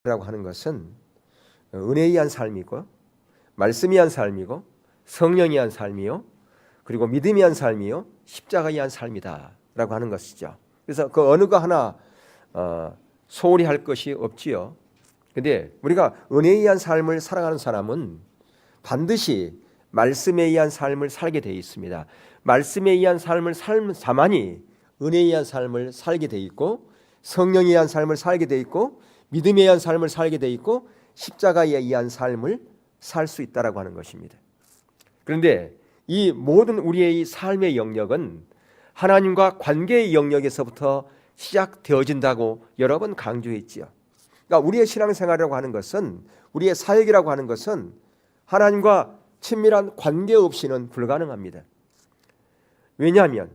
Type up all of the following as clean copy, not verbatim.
라고 하는 것은 은혜에 의한 삶이고 말씀에 의한 삶이고 성령에 의한 삶이요 그리고 믿음에 의한 삶이요 십자가에 의한 삶이다 라고 하는 것이죠. 그래서 그 어느 거 하나 소홀히 할 것이 없지요. 그런데 우리가 은혜에 의한 삶을 살아가는 사람은 반드시 말씀에 의한 삶을 살게 되어 있습니다. 말씀에 의한 삶을 삶 자만이 은혜에 의한 삶을 살게 되어 있고 성령에 의한 삶을 살게 되어 있고 믿음에 의한 삶을 살게 되어 있고 십자가에 의한 삶을 살 수 있다라고 하는 것입니다. 그런데 이 모든 우리의 삶의 영역은 하나님과 관계의 영역에서부터 시작되어진다고 여러 번 강조했지요. 그러니까 우리의 신앙생활이라고 하는 것은 우리의 사역이라고 하는 것은 하나님과 친밀한 관계 없이는 불가능합니다. 왜냐하면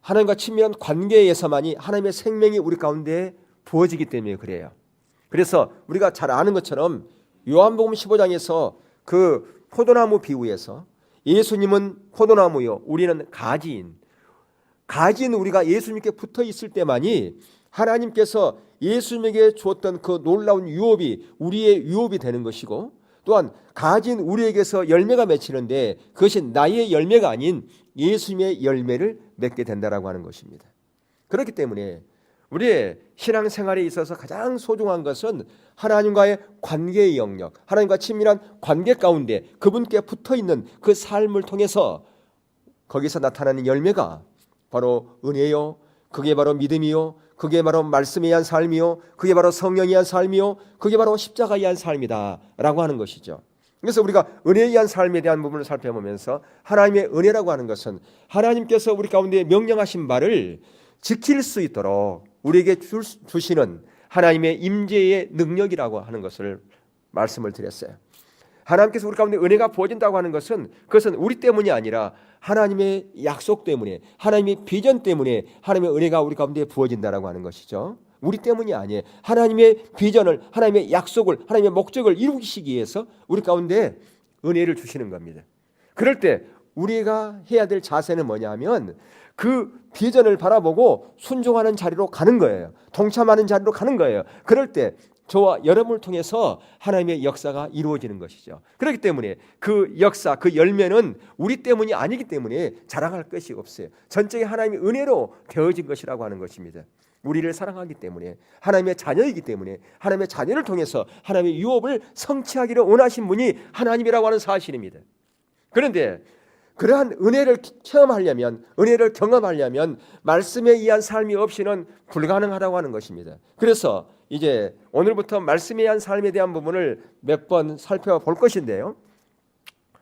하나님과 친밀한 관계에서만이 하나님의 생명이 우리 가운데 부어지기 때문에 그래요. 그래서 우리가 잘 아는 것처럼 요한복음 15장에서 그 포도나무 비유에서 예수님은 포도나무요 우리는 가지인 우리가 예수님께 붙어 있을 때만이 하나님께서 예수님에게 주었던 그 놀라운 유업이 우리의 유업이 되는 것이고 또한 가진 우리에게서 열매가 맺히는데 그것이 나의 열매가 아닌 예수님의 열매를 맺게 된다라고 하는 것입니다. 그렇기 때문에 우리의 신앙생활에 있어서 가장 소중한 것은 하나님과의 관계의 영역, 하나님과 친밀한 관계 가운데 그분께 붙어있는 그 삶을 통해서 거기서 나타나는 열매가 바로 은혜요, 그게 바로 믿음이요, 그게 바로 말씀에 의한 삶이요, 그게 바로 성령에 의한 삶이요, 그게 바로 십자가에 의한 삶이다 라고 하는 것이죠. 그래서 우리가 은혜에 의한 삶에 대한 부분을 살펴보면서 하나님의 은혜라고 하는 것은 하나님께서 우리 가운데 명령하신 바를 지킬 수 있도록 우리에게 주시는 하나님의 임재의 능력이라고 하는 것을 말씀을 드렸어요. 하나님께서 우리 가운데 은혜가 부어진다고 하는 것은 그것은 우리 때문이 아니라 하나님의 약속 때문에 하나님의 비전 때문에 하나님의 은혜가 우리 가운데 부어진다라고 하는 것이죠. 우리 때문이 아니에요. 하나님의 비전을 하나님의 약속을 하나님의 목적을 이루시기 위해서 우리 가운데 은혜를 주시는 겁니다. 그럴 때 우리가 해야 될 자세는 뭐냐면 그 비전을 바라보고 순종하는 자리로 가는 거예요. 동참하는 자리로 가는 거예요. 그럴 때 저와 여러분을 통해서 하나님의 역사가 이루어지는 것이죠. 그렇기 때문에 그 역사, 그 열매는 우리 때문이 아니기 때문에 자랑할 것이 없어요. 전적인 하나님의 은혜로 되어진 것이라고 하는 것입니다. 우리를 사랑하기 때문에 하나님의 자녀이기 때문에 하나님의 자녀를 통해서 하나님의 유업을 성취하기를 원하신 분이 하나님이라고 하는 사실입니다. 그런데 그러한 은혜를 체험하려면 은혜를 경험하려면 말씀에 의한 삶이 없이는 불가능하다고 하는 것입니다. 그래서 이제 오늘부터 말씀에 의한 삶에 대한 부분을 몇 번 살펴볼 것인데요.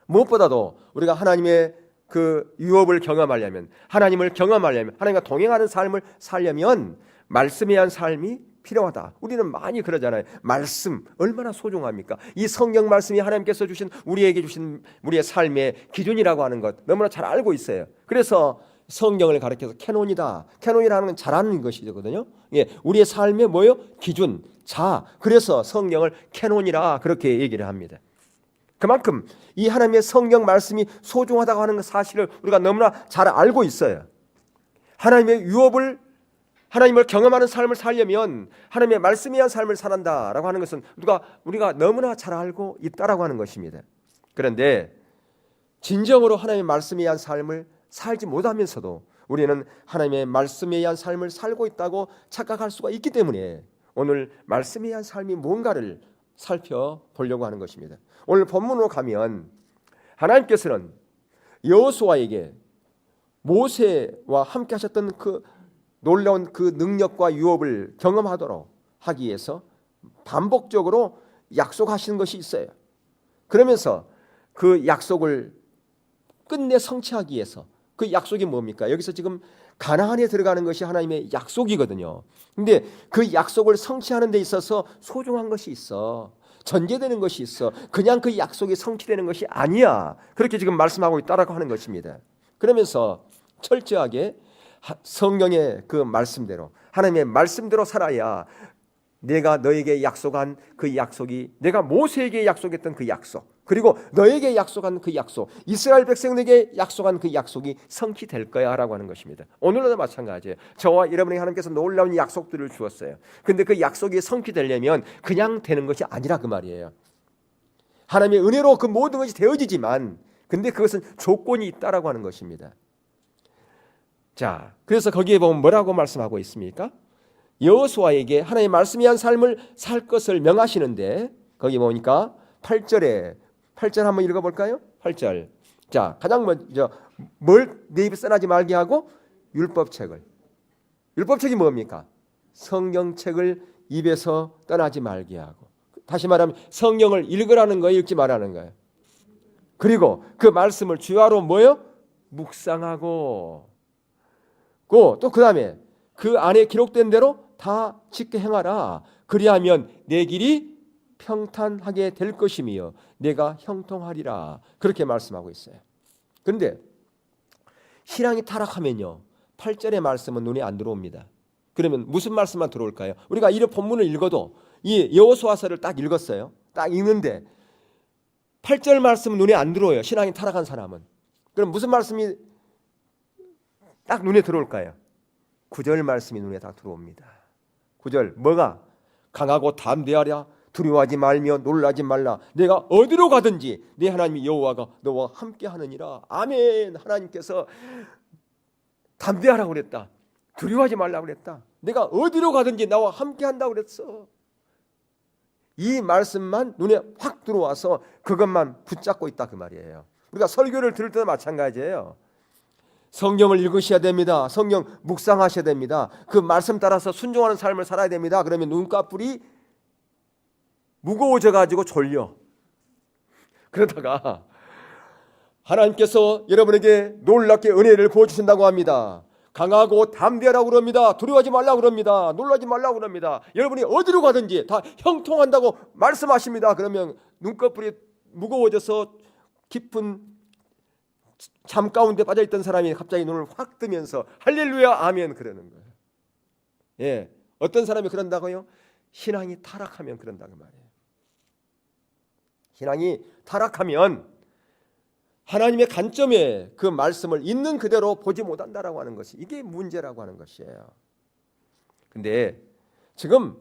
무엇보다도 우리가 하나님의 그 유업을 경험하려면 하나님을 경험하려면 하나님과 동행하는 삶을 살려면 말씀에 의한 삶이 필요하다. 우리는 많이 그러잖아요. 말씀 얼마나 소중합니까? 이 성경 말씀이 하나님께서 주신 우리에게 주신 우리의 삶의 기준이라고 하는 것 너무나 잘 알고 있어요. 그래서 성경을 가리켜서 캐논이다. 캐논이라는 건 잘하는 것이거든요. 예, 우리의 삶의 뭐요? 기준, 자. 그래서 성경을 캐논이라 그렇게 얘기를 합니다. 그만큼 이 하나님의 성경 말씀이 소중하다고 하는 사실을 우리가 너무나 잘 알고 있어요. 하나님의 유업을 하나님을 경험하는 삶을 살려면 하나님의 말씀에 의한 삶을 살한다라고 하는 것은 우리가 너무나 잘 알고 있다라고 하는 것입니다. 그런데 진정으로 하나님의 말씀에 의한 삶을 살지 못하면서도 우리는 하나님의 말씀에 의한 삶을 살고 있다고 착각할 수가 있기 때문에 오늘 말씀에 의한 삶이 뭔가를 살펴보려고 하는 것입니다. 오늘 본문으로 가면 하나님께서는 여호수아에게 모세와 함께 하셨던 그 놀라운 그 능력과 유업을 경험하도록 하기 위해서 반복적으로 약속하시는 것이 있어요. 그러면서 그 약속을 끝내 성취하기 위해서 그 약속이 뭡니까? 여기서 지금 가나안에 들어가는 것이 하나님의 약속이거든요. 근데 그 약속을 성취하는 데 있어서 소중한 것이 있어. 전제되는 것이 있어. 그냥 그 약속이 성취되는 것이 아니야. 그렇게 지금 말씀하고 있다라고 하는 것입니다. 그러면서 철저하게 성경의 그 말씀대로 하나님의 말씀대로 살아야 내가 너에게 약속한 그 약속이, 내가 모세에게 약속했던 그 약속, 그리고 너에게 약속한 그 약속, 이스라엘 백성에게 약속한 그 약속이 성취될 거야 라고 하는 것입니다. 오늘도 마찬가지예요. 저와 여러분에게 하나님께서 놀라운 약속들을 주었어요. 근데 그 약속이 성취되려면 그냥 되는 것이 아니라 그 말이에요. 하나님의 은혜로 그 모든 것이 되어지지만, 근데 그것은 조건이 있다라고 하는 것입니다. 자, 그래서 거기에 보면 뭐라고 말씀하고 있습니까? 여호수아에게 하나님의 말씀이 한 삶을 살 것을 명하시는데, 거기 보니까 8절 한번 읽어볼까요? 8절. 자, 가장 먼저 뭘 내 입에 써나지 말게 하고? 율법책을. 율법책이 뭡니까? 성경책을 입에서 떠나지 말게 하고. 다시 말하면 성경을 읽으라는 거예요, 읽지 말라는 거예요. 그리고 그 말씀을 주야로 뭐요? 묵상하고, 또 그 다음에 그 안에 기록된 대로 다 지켜 행하라. 그리하면 내 길이 평탄하게 될 것이며 내가 형통하리라. 그렇게 말씀하고 있어요. 그런데 신앙이 타락하면요, 8절의 말씀은 눈에 안 들어옵니다. 그러면 무슨 말씀만 들어올까요? 우리가 이 본문을 읽어도 이 여호수아서를 딱 읽었어요. 딱 읽는데 8절 말씀은 눈에 안 들어와요. 신앙이 타락한 사람은. 그럼 무슨 말씀이 딱 눈에 들어올까요? 9절 말씀이 눈에 딱 들어옵니다. 9절 뭐가? 강하고 담대하랴. 두려워하지 말며 놀라지 말라. 내가 어디로 가든지 내 하나님 여호와가 너와 함께 하느니라. 아멘. 하나님께서 담대하라고 그랬다. 두려워하지 말라고 그랬다. 내가 어디로 가든지 나와 함께 한다고 그랬어. 이 말씀만 눈에 확 들어와서 그것만 붙잡고 있다 그 말이에요. 우리가 설교를 들을 때도 마찬가지예요. 성경을 읽으셔야 됩니다. 성경 묵상하셔야 됩니다. 그 말씀 따라서 순종하는 삶을 살아야 됩니다. 그러면 눈꺼풀이 무거워져 가지고 졸려. 그러다가 하나님께서 여러분에게 놀랍게 은혜를 부어주신다고 합니다. 강하고 담대하라고 그럽니다. 두려워하지 말라고 그럽니다. 놀라지 말라고 그럽니다. 여러분이 어디로 가든지 다 형통한다고 말씀하십니다. 그러면 눈꺼풀이 무거워져서 깊은 잠 가운데 빠져있던 사람이 갑자기 눈을 확 뜨면서 할렐루야 아멘 그러는 거예요. 예, 어떤 사람이 그런다고요? 신앙이 타락하면 그런다고 말이에요. 신앙이 타락하면 하나님의 관점에 그 말씀을 있는 그대로 보지 못한다라고 하는 것이, 이게 문제라고 하는 것이에요. 근데 지금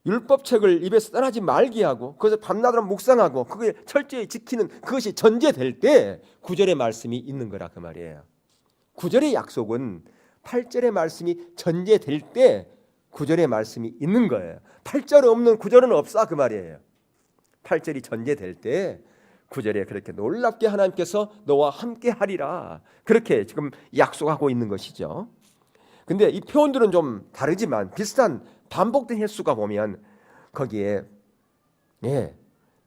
율법책을 입에서 떠나지 말게 하고 그것을 밤낮으로 묵상하고 그걸 철저히 지키는 그것이 전제될 때 9절의 말씀이 있는 거라 그 말이에요. 9절의 약속은 8절의 말씀이 전제될 때 9절의 말씀이 있는 거예요. 8절 없는 9절은 없어 그 말이에요. 8절이 전제될 때 9절에 그렇게 놀랍게 하나님께서 너와 함께 하리라 그렇게 지금 약속하고 있는 것이죠. 근데 이 표현들은 좀 다르지만 비슷한 반복된 횟수가 보면 거기에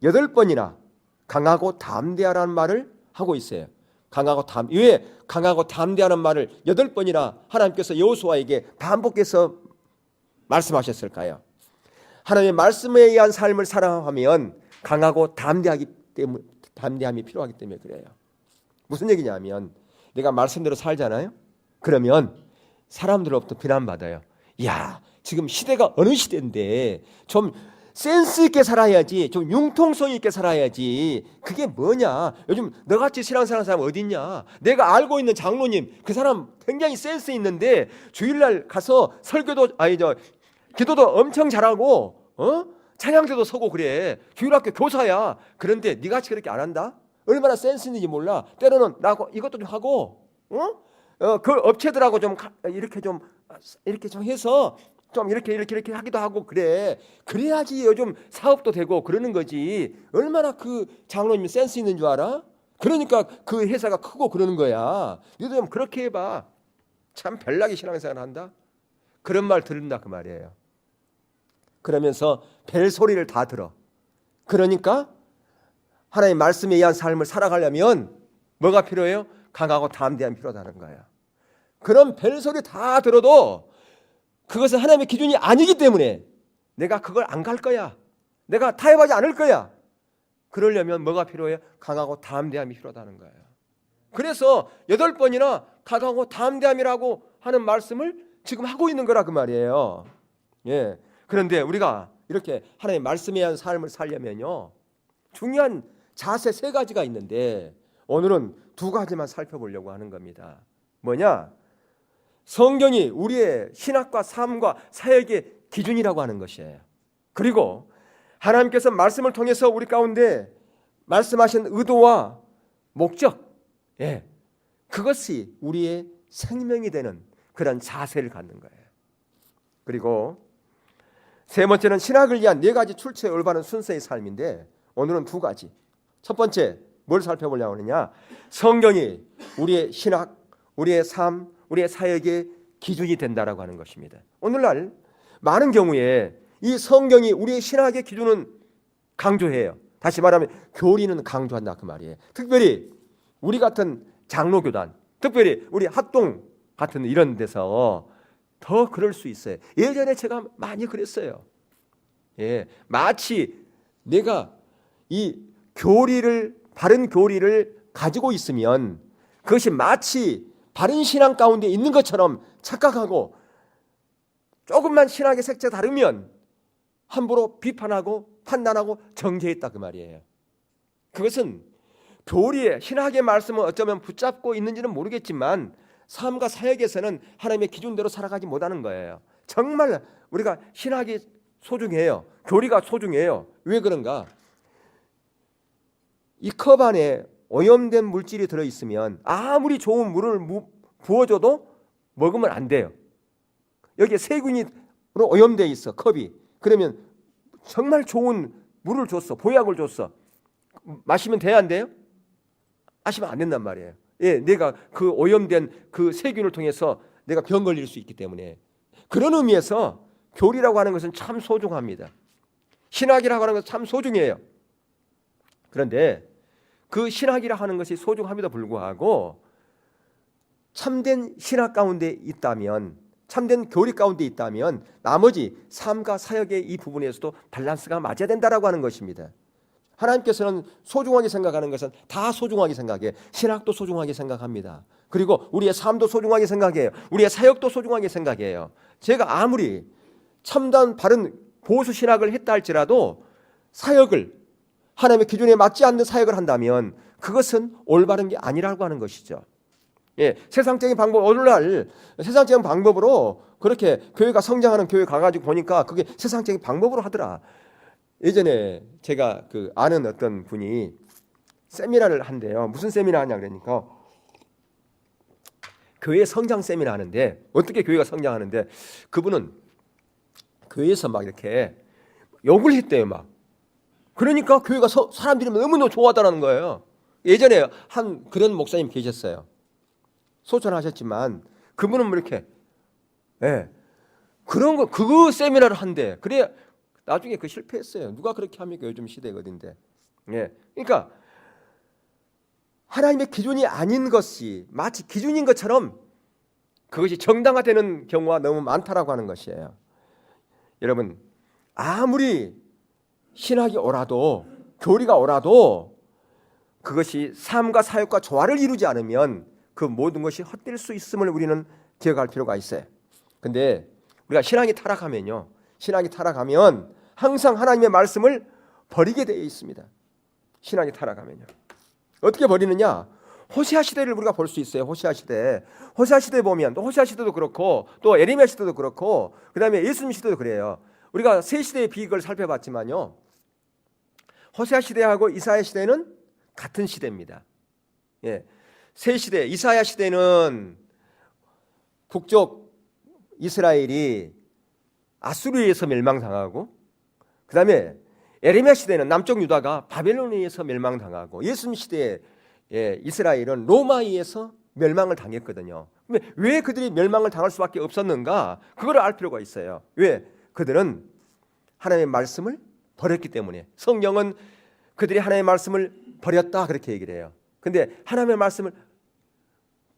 8번이나 강하고 담대하라는 말을 하고 있어요. 왜 강하고 담대하는 말을 8번이나 하나님께서 여호수아에게 반복해서 말씀하셨을까요? 하나님의 말씀에 의한 삶을 살아가면 강하고 담대함이 필요하기 때문에 그래요. 무슨 얘기냐면 내가 말씀대로 살잖아요. 그러면 사람들로부터 비난받아요. 야, 지금 시대가 어느 시대인데 좀 센스 있게 살아야지, 좀 융통성 있게 살아야지. 그게 뭐냐? 요즘 너같이 신앙생활 사람 어디 있냐? 내가 알고 있는 장로님 그 사람 굉장히 센스 있는데 주일날 가서 기도도 엄청 잘하고 찬양대도 서고 그래. 주일학교 교사야. 그런데 네같이 그렇게 안 한다? 얼마나 센스 있는지 몰라. 때로는 나하고 이것도 좀 하고 그 업체들하고 좀 이렇게 좀 해서 좀 이렇게 하기도 하고 그래. 그래야지 요즘 사업도 되고 그러는 거지. 얼마나 그 장로님이 센스 있는 줄 알아? 그러니까 그 회사가 크고 그러는 거야. 너도 좀 그렇게 해봐. 참 별나게 신앙생활 한다. 그런 말 들은다 그 말이에요. 그러면서 벨소리를 다 들어. 그러니까 하나님의 말씀에 의한 삶을 살아가려면 뭐가 필요해요? 강하고 담대함이 필요하다는 거야. 그런 벨소리 다 들어도 그것은 하나님의 기준이 아니기 때문에 내가 그걸 안 갈 거야. 내가 타협하지 않을 거야. 그러려면 뭐가 필요해요? 강하고 담대함이 필요하다는 거예요. 그래서 8번이나 강하고 담대함이라고 하는 말씀을 지금 하고 있는 거라 그 말이에요. 예. 그런데 우리가 이렇게 하나님의 말씀에 의한 삶을 살려면요, 중요한 자세 세 가지가 있는데 오늘은 두 가지만 살펴보려고 하는 겁니다. 뭐냐? 성경이 우리의 신학과 삶과 사역의 기준이라고 하는 것이에요. 그리고 하나님께서 말씀을 통해서 우리 가운데 말씀하신 의도와 목적, 예, 그것이 우리의 생명이 되는 그런 자세를 갖는 거예요. 그리고 세 번째는 신학을 위한 네 가지 출처에 올바른 순서의 삶인데 오늘은 두 가지. 첫 번째, 뭘 살펴보려고 하느냐? 성경이 우리의 신학, 우리의 삶, 우리의 사역의 기준이 된다라고 하는 것입니다. 오늘날 많은 경우에 이 성경이 우리의 신학의 기준은 강조해요. 다시 말하면 교리는 강조한다 그 말이에요. 특별히 우리 같은 장로교단, 특별히 우리 합동 같은 이런 데서 더 그럴 수 있어요. 예전에 제가 많이 그랬어요. 예, 마치 내가 이 교리를, 바른 교리를 가지고 있으면 그것이 마치 바른 신앙 가운데 있는 것처럼 착각하고 조금만 신학의 색채가 다르면 함부로 비판하고 판단하고 정죄했다 그 말이에요. 그것은 교리의 신학의 말씀을 어쩌면 붙잡고 있는지는 모르겠지만 삶과 사역에서는 하나님의 기준대로 살아가지 못하는 거예요. 정말 우리가 신학이 소중해요. 교리가 소중해요. 왜 그런가? 이 컵 안에 오염된 물질이 들어있으면 아무리 좋은 물을 부어줘도 먹으면 안 돼요. 여기에 세균으로 오염되어 있어, 컵이. 그러면 정말 좋은 물을 줬어, 보약을 줬어. 마시면 돼야 안 돼요? 마시면 안 된단 말이에요. 예, 내가 그 오염된 그 세균을 통해서 내가 병 걸릴 수 있기 때문에. 그런 의미에서 교리라고 하는 것은 참 소중합니다. 신학이라고 하는 것은 참 소중해요. 그런데 그 신학이라 하는 것이 소중함에도 불구하고 참된 신학 가운데 있다면, 참된 교리 가운데 있다면 나머지 삶과 사역의 이 부분에서도 밸런스가 맞아야 된다라고 하는 것입니다. 하나님께서는 소중하게 생각하는 것은 다 소중하게 생각해요. 신학도 소중하게 생각합니다. 그리고 우리의 삶도 소중하게 생각해요. 우리의 사역도 소중하게 생각해요. 제가 아무리 참된 바른 보수 신학을 했다 할지라도 사역을 하나님의 기준에 맞지 않는 사역을 한다면 그것은 올바른 게 아니라고 하는 것이죠. 예, 세상적인 방법, 오늘날 세상적인 방법으로 그렇게 교회가 성장하는 교회 가가지고 보니까 그게 세상적인 방법으로 하더라. 예전에 제가 아는 어떤 분이 세미나를 한대요. 무슨 세미나 하냐 그러니까 교회 성장 세미나 하는데, 어떻게 교회가 성장하는데 그분은 교회에서 막 이렇게 욕을 했대요. 막 그러니까 교회가 사람들이 너무너무 좋아하다는 거예요. 예전에 한 그런 목사님 계셨어요. 소천하셨지만 그분은 뭐 이렇게, 예, 그런 거, 그거 세미나를 한대. 그래 나중에 그 실패했어요. 누가 그렇게 합니까? 요즘 시대가 어딘데. 예, 그러니까 하나님의 기준이 아닌 것이 마치 기준인 것처럼 그것이 정당화되는 경우가 너무 많다라고 하는 것이에요. 여러분, 아무리 신학이 오라도, 교리가 오라도 그것이 삶과 사역과 조화를 이루지 않으면 그 모든 것이 헛될 수 있음을 우리는 기억할 필요가 있어요. 근데 우리가 신앙이 타락하면요, 신앙이 타락하면 항상 하나님의 말씀을 버리게 되어 있습니다. 신앙이 타락하면요. 어떻게 버리느냐? 호세아 시대를 우리가 볼 수 있어요. 호세아 시대 보면, 또 호세아 시대도 그렇고 또 예레미야 시대도 그렇고 그다음에 예수님 시대도 그래요. 우리가 세 시대의 비극을 살펴봤지만요, 호세아 시대하고 이사야 시대는 같은 시대입니다. 예, 세 시대, 이사야 시대는 북쪽 이스라엘이 아수르에 의해서 멸망당하고, 그 다음에 예레미야 시대는 남쪽 유다가 바벨론에 의해서 멸망당하고, 예수님 시대에 이스라엘은 로마에 의해서 멸망을 당했거든요. 왜 그들이 멸망을 당할 수밖에 없었는가? 그걸 알 필요가 있어요. 왜? 그들은 하나님의 말씀을 버렸기 때문에. 성경은 그들이 하나님의 말씀을 버렸다 그렇게 얘기를 해요. 근데 하나님의 말씀을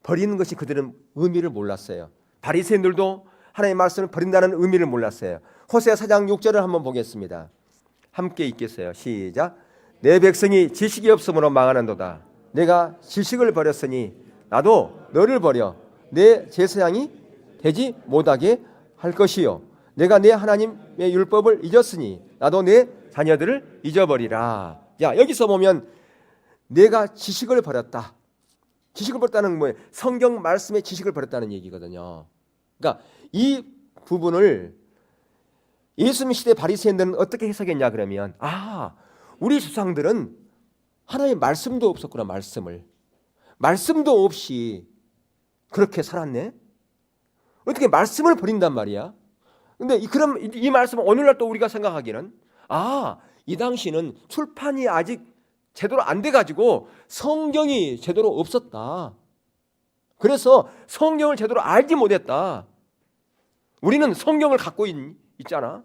버리는 것이 그들은 의미를 몰랐어요. 바리새인들도 하나님의 말씀을 버린다는 의미를 몰랐어요. 호세아 4장 6절을 한번 보겠습니다. 함께 읽겠어요. 시작. 내 백성이 지식이 없으므로 망하는도다. 내가 지식을 버렸으니 나도 너를 버려 내 제사장이 되지 못하게 할 것이요, 내가 내 하나님의 율법을 잊었으니 나도 내 자녀들을 잊어버리라. 자, 여기서 보면 내가 지식을 버렸다. 지식을 버렸다는 뭐예요? 성경 말씀의 지식을 버렸다는 얘기거든요. 그러니까 이 부분을 예수님 시대 바리새인들은 어떻게 해석했냐 그러면, 우리 조상들은 하나님의 말씀도 없었구나. 말씀도 없이 그렇게 살았네. 어떻게 말씀을 버린단 말이야? 근데 그럼 이 말씀은 오늘날 또 우리가 생각하기는, 이 당시는 출판이 아직 제대로 안 돼가지고 성경이 제대로 없었다. 그래서 성경을 제대로 알지 못했다. 우리는 성경을 갖고 있잖아.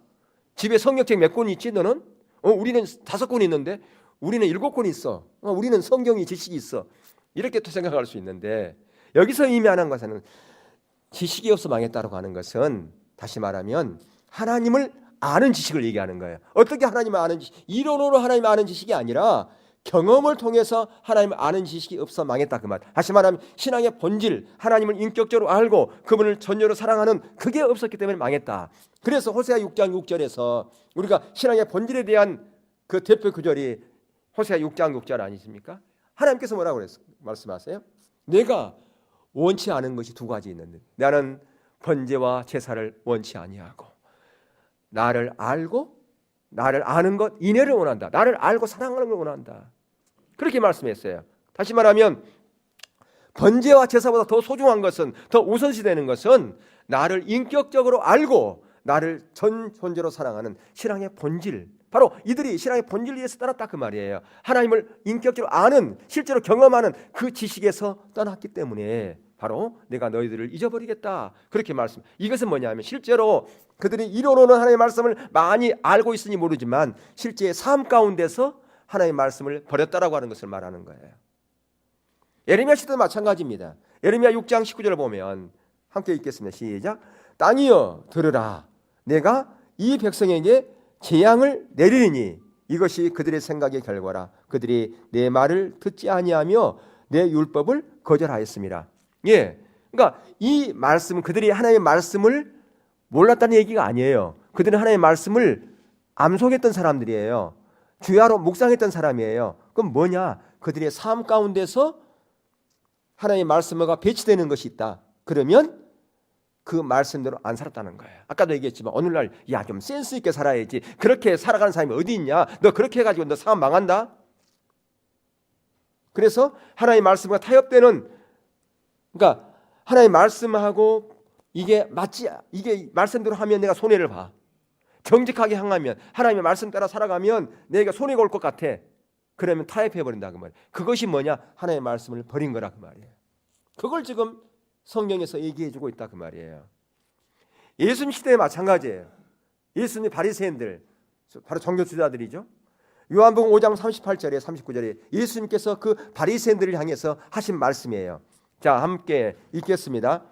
집에 성경책 몇 권 있지 너는? 우리는 5권 있는데, 우리는 7권 있어. 우리는 성경이 지식이 있어. 이렇게 또 생각할 수 있는데, 여기서 의미하는 것은 지식이 없어 망했다고 하는 것은, 다시 말하면 하나님을 아는 지식을 얘기하는 거예요. 어떻게 하나님을 아는 지식? 이론으로 하나님을 아는 지식이 아니라 경험을 통해서 하나님을 아는 지식이 없어 망했다 그 말. 다시 말하면 신앙의 본질, 하나님을 인격적으로 알고 그분을 전적으로 사랑하는 그게 없었기 때문에 망했다. 그래서 호세아 6장 6절에서 우리가 신앙의 본질에 대한 그 대표 구절이 호세아 6장 6절 아니십니까? 하나님께서 뭐라고 말씀하세요? 내가 원치 않은 것이 2가지 있는데, 나는 번제와 제사를 원치 아니하고 나를 알고 나를 아는 것, 인애를 원한다. 나를 알고 사랑하는 걸 원한다. 그렇게 말씀했어요. 다시 말하면 번제와 제사보다 더 소중한 것은, 더 우선시되는 것은 나를 인격적으로 알고 나를 전 존재로 사랑하는 신앙의 본질, 바로 이들이 신앙의 본질을 위해서 떠났다 그 말이에요. 하나님을 인격적으로 아는, 실제로 경험하는 그 지식에서 떠났기 때문에 바로 내가 너희들을 잊어버리겠다 그렇게 말씀. 이것은 뭐냐면 실제로 그들이 이론으로는 하나님의 말씀을 많이 알고 있으니 모르지만 실제 삶 가운데서 하나님의 말씀을 버렸다라고 하는 것을 말하는 거예요. 예레미야 시대도 마찬가지입니다. 예레미야 6장 19절을 보면 함께 읽겠습니다. 시작. 땅이여 들으라. 내가 이 백성에게 재앙을 내리니 이것이 그들의 생각의 결과라. 그들이 내 말을 듣지 아니하며 내 율법을 거절하였습니다. 그러니까 이 말씀은 그들이 하나님의 말씀을 몰랐다는 얘기가 아니에요. 그들은 하나님의 말씀을 암송했던 사람들이에요. 주야로 묵상했던 사람이에요. 그럼 뭐냐? 그들의 삶 가운데서 하나님의 말씀과 배치되는 것이 있다. 그러면 그 말씀대로 안 살았다는 거예요. 아까도 얘기했지만 오늘날 좀 센스 있게 살아야지. 그렇게 살아가는 사람이 어디 있냐? 너 그렇게 해가지고 너 삶 망한다. 그래서 하나님의 말씀과 타협되는, 그러니까 하나님의 말씀하고 이게 맞지, 이게 말씀대로 하면 내가 손해를 봐. 정직하게 행하면, 하나님의 말씀 따라 살아가면 내가 손해가 올 것 같아. 그러면 타협해버린다 그 말이에요. 그것이 뭐냐? 하나님의 말씀을 버린 거라 그 말이에요. 그걸 지금 성경에서 얘기해주고 있다 그 말이에요. 예수님 시대에 마찬가지예요. 예수님 바리새인들, 바로 종교주자들이죠. 요한복음 5장 38절에 39절에 예수님께서 그 바리새인들을 향해서 하신 말씀이에요. 자, 함께 읽겠습니다.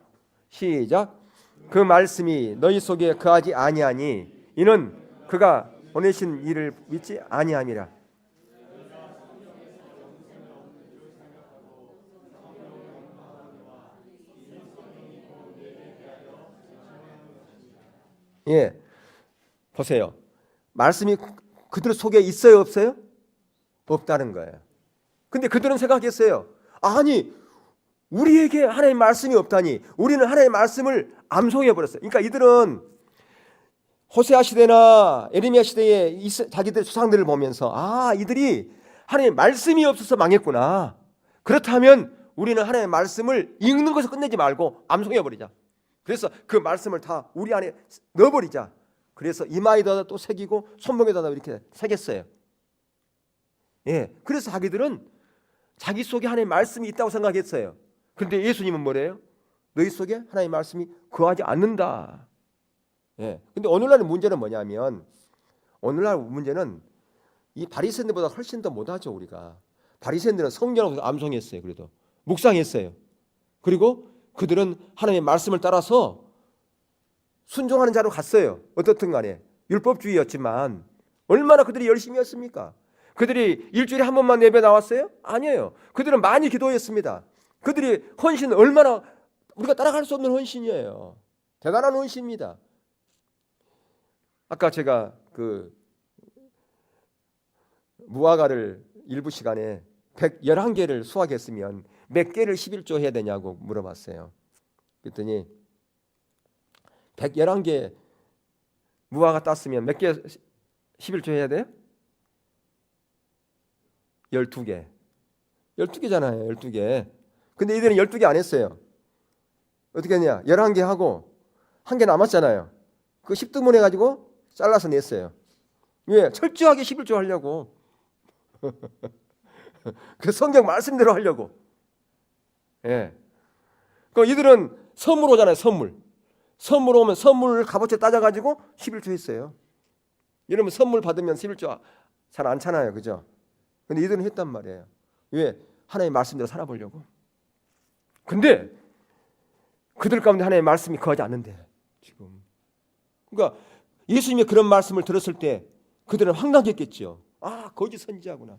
시작. 그 말씀이 너희 속에 거하지 아니하니 이는 그가 보내신 이를 믿지 아니함이라. 보세요. 말씀이 그들 속에 있어요, 없어요? 없다는 거예요. 근데 그들은 생각했어요. 아니, 우리에게 하나님의 말씀이 없다니. 우리는 하나님의 말씀을 암송해 버렸어요. 그러니까 이들은 호세아 시대나 예레미야 시대에 자기들 조상들을 보면서 이들이 하나님의 말씀이 없어서 망했구나. 그렇다면 우리는 하나님의 말씀을 읽는 것을 끝내지 말고 암송해 버리자. 그래서 그 말씀을 다 우리 안에 넣어버리자. 그래서 이마에다가 또 새기고 손목에다가 이렇게 새겼어요. 그래서 자기들은 자기 속에 하나님의 말씀이 있다고 생각했어요. 그런데 예수님은 뭐래요? 너희 속에 하나님의 말씀이 거하지 않는다. 근데 오늘날 문제는 뭐냐면, 오늘날 문제는 이 바리새인들보다 훨씬 더 못하죠. 우리가 바리새인들은 성경을 암송했어요. 그래도 묵상했어요. 그리고 그들은 하나님의 말씀을 따라서 순종하는 자로 갔어요. 어떻든 간에 율법주의였지만 얼마나 그들이 열심히 했습니까? 그들이 일주일에 한 번만 예배 나왔어요? 아니에요. 그들은 많이 기도했습니다. 그들이 헌신은 얼마나 우리가 따라갈 수 없는 헌신이에요. 대단한 헌신입니다. 아까 제가 그 무화과를 일부 시간에 111개를 수확했으면 몇 개를 11조 해야 되냐고 물어봤어요. 그랬더니 111개 무화과 땄으면 몇 개 11조 해야 돼요? 12개. 12개잖아요. 12개. 근데 이들은 12개 안 했어요. 어떻게 했냐? 11개 하고 한 개 남았잖아요. 그 10등분 해가지고 잘라서 냈어요. 왜? 철저하게 11조 하려고. 그 성경 말씀대로 하려고. 예. 그 이들은 선물 오잖아요. 선물 오면 선물 값어치 따져가지고 11조 했어요. 이러면 선물 받으면 11조 잘 안 차나요, 그죠? 근데 이들은 했단 말이에요. 왜? 하나님의 말씀대로 살아보려고. 근데 그들 가운데 하나님의 말씀이 거하지 않는데 지금. 그러니까 예수님의 그런 말씀을 들었을 때 그들은 황당했겠죠. 아, 거짓 선지자구나.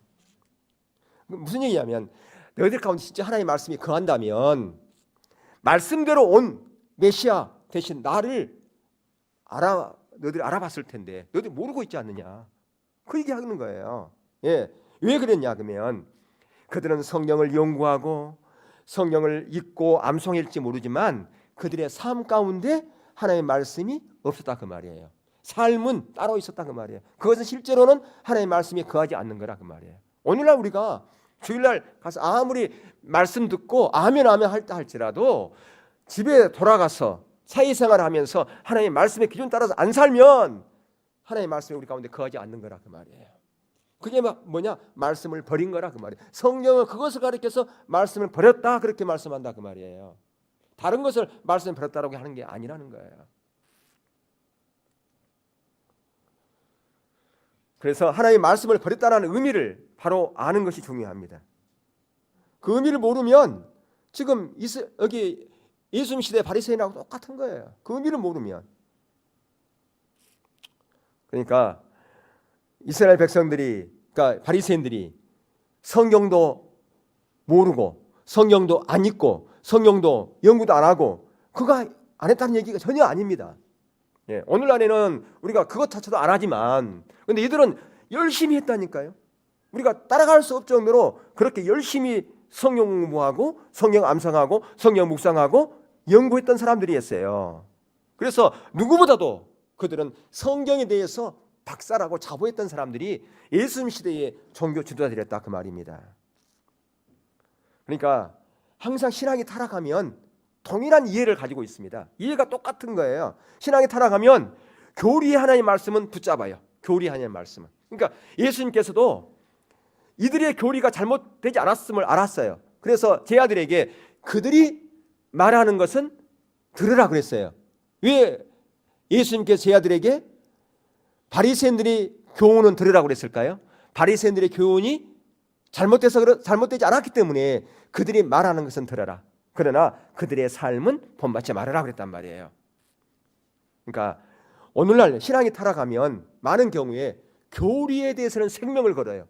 무슨 얘기냐면 너희들 가운데 진짜 하나님의 말씀이 거한다면 말씀대로 온 메시아 대신 나를 너희들이 알아봤을 텐데 너희들이 모르고 있지 않느냐. 그 얘기하는 거예요. 예. 왜 그랬냐 그러면 그들은 성경을 연구하고 성경을 읽고 암송할지 모르지만 그들의 삶 가운데 하나님의 말씀이 없었다 그 말이에요. 삶은 따로 있었다 그 말이에요. 그것은 실제로는 하나님의 말씀이 거하지 않는 거라 그 말이에요. 오늘날 우리가 주일날 가서 아무리 말씀 듣고 아멘 할지라도 집에 돌아가서 사회생활을 하면서 하나님의 말씀의 기준 따라서 안 살면 하나님의 말씀이 우리 가운데 거하지 않는 거라 그 말이에요. 그게 뭐냐? 말씀을 버린 거라 그 말이에요. 성경은 그것을 가리켜서 말씀을 버렸다 그렇게 말씀한다 그 말이에요. 다른 것을 말씀을 버렸다라고 하는 게 아니라는 거예요. 그래서 하나님의 말씀을 버렸다는 의미를 바로 아는 것이 중요합니다. 그 의미를 모르면 지금 여기 예수님 시대 바리새인하고 똑같은 거예요. 그 의미를 모르면. 그러니까 이스라엘 백성들이, 그러니까 바리새인들이 성경도 모르고 성경도 안 읽고 성경도 연구도 안 하고 그거 안 했다는 얘기가 전혀 아닙니다. 예, 오늘날에는 우리가 그것 자체도 안 하지만 근데 이들은 열심히 했다니까요. 우리가 따라갈 수 없을 정도로 그렇게 열심히 성경 공부하고 성경 암송하고 성경 묵상하고 연구했던 사람들이었어요. 그래서 누구보다도 그들은 성경에 대해서 박사라고 자부했던 사람들이 예수님 시대의 종교 지도자들이었다 그 말입니다. 그러니까 항상 신앙이 타락하면 동일한 이해를 가지고 있습니다. 이해가 똑같은 거예요. 신앙이 타락하면 교리의 하나님의 말씀은 붙잡아요. 교리의 하나님의 말씀은. 그러니까 예수님께서도 이들의 교리가 잘못되지 않았음을 알았어요. 그래서 제 아들에게 그들이 말하는 것은 들으라 그랬어요. 왜 예수님께서 제 아들에게 바리새인들이 교훈은 들으라고 그랬을까요? 바리새인들의 교훈이 잘못되지 않았기 때문에 그들이 말하는 것은 들어라. 그러나 그들의 삶은 본받지 말아라 그랬단 말이에요. 그러니까 오늘날 신앙이 타락하면 많은 경우에 교리에 대해서는 생명을 걸어요.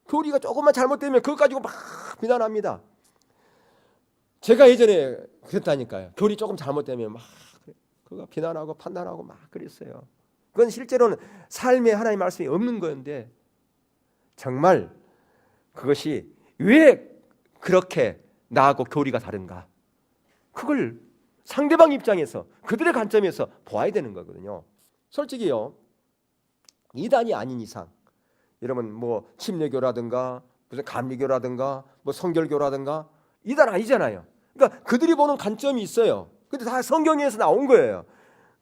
교리가 조금만 잘못되면 그것 가지고 막 비난합니다. 제가 예전에 그랬다니까요. 교리 조금 잘못되면 막 그거 비난하고 판단하고 막 그랬어요. 그건 실제로는 삶에 하나님의 말씀이 없는 거였는데 정말 그것이 왜 그렇게 나하고 교리가 다른가? 그걸 상대방 입장에서 그들의 관점에서 보아야 되는 거거든요. 솔직히요. 이단이 아닌 이상 여러분 뭐 침례교라든가 무슨 감리교라든가 뭐 성결교라든가 이단 아니잖아요. 그러니까 그들이 보는 관점이 있어요. 근데 다 성경에서 나온 거예요.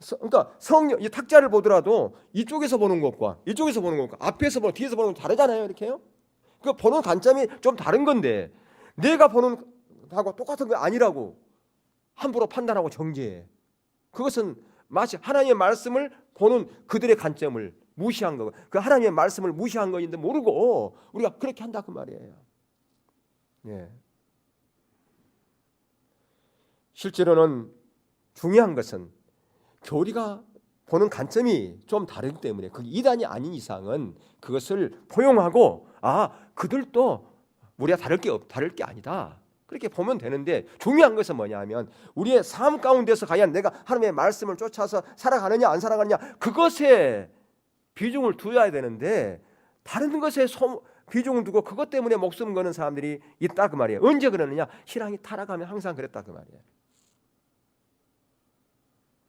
그러니까 성경 이 탁자를 보더라도 이쪽에서 보는 것과 이쪽에서 보는 것과 앞에서 보는 뒤에서 보는 것 다르잖아요. 이렇게요. 그 보는 관점이 좀 다른 건데 내가 보는 하고 똑같은 거 아니라고 함부로 판단하고 정죄해. 그것은 마치 하나님의 말씀을 보는 그들의 관점을 무시한 거고 그 하나님의 말씀을 무시한 거인데 모르고 우리가 그렇게 한다 그 말이에요. 예. 실제로는 중요한 것은 교리가 보는 관점이 좀 다르기 때문에 그 이단이 아닌 이상은 그것을 포용하고 그들도 우리가 다를 게 아니다. 그렇게 보면 되는데 중요한 것은 뭐냐 하면 우리의 삶 가운데서 과연 내가 하나님의 말씀을 쫓아서 살아가느냐 안 살아가느냐 그것에 비중을 두어야 되는데 다른 것에 비중을 두고 그것 때문에 목숨 거는 사람들이 있다 그 말이에요. 언제 그러느냐? 신앙이 타락하면 항상 그랬다 그 말이에요.